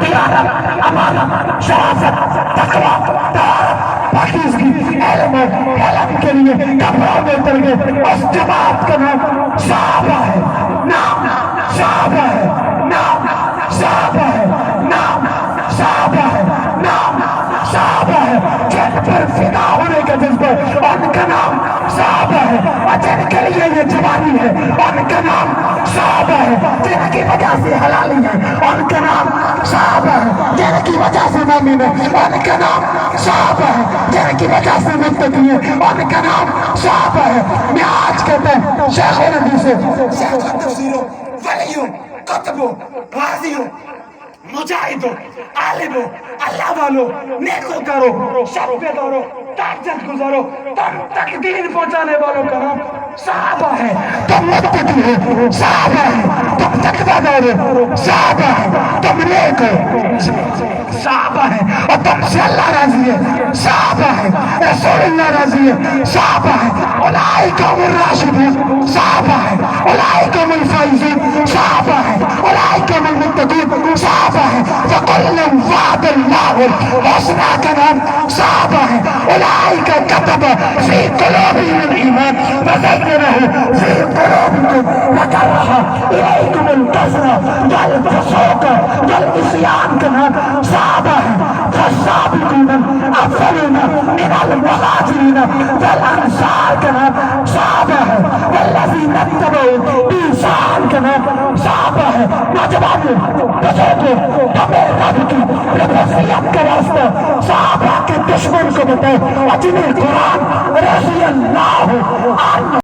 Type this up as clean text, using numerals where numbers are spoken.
دیانت، امانت، شرافت، تقویٰ، طہارت، پاکیزگی، علم و حلم کے لیے کپڑوں میں اتر گئے. اس جماعت کا نام صحابہ ہے. نام صحابہ ہے. نام صحابہ ہے. نام صحابہ ہے. نام صحابہ ہے. جن پر فدا ہونے کا جذبہ، ان کا نام صحابہ ہے. اور جن کے لیے یہ جوانی ہے، ان کا نام صحابہ ہے. جن کی وجہ سے حلالی ہے، ان کا نام صحابہ ہے. جن کی وجہ سے مومن ہے، ان کا نام صحابہ ہے. جن کی وجہ سے متقی ہے، ان کا نام صحابہ ہے. میں آج کہتا ہوں شیخ الحدیث شیخ تفسیروں، ولیوں، کتبوں، غازیوں، مجاہدوں، عالموں، اللہ والوں، نیکوکاروں، شب بیداروں، تہجد گزارو، تم تک دین پہنچانے والوں کا نام صحابہ ہے. تم متقی ہو، صحابہ ہے. تم تقویٰ دار ہو، صحابہ ہے. تم نیک ہو، صحابہ ہے. اور تم سے اللہ راضی ہے، صحابہ ہے. رسول اللہ راضی ہے، صحابہ ہے. اولئک هم الراشدون، صحابہ ہے. اولئک هم الفائزون، صحابہ ہے. اولئک هم المتقون، صحابہ ہے. فَكُلًّا وَعَدَ اللَّهُ الْحُسْنَى کا نام صحابہ ہے. اولئک كتب في قلوبهم الإيمان وزينه في قلوبكم وكره إليكم الكفر والفسوق والعصيان کا نام صحابہ ہے. فالسابقون الأولون من المهاجرين والأنصار کا نام صحابہ ہے. والذين اتبعوا بإحسان کا نام صحابہ ہے. نوجوانوں، بزرگوں، ہمیں رب کی ربوبیت کا راستہ صحابہ کے دشمن کو بتاؤ، اور جنہیں قرآن رضی اللہ عنہ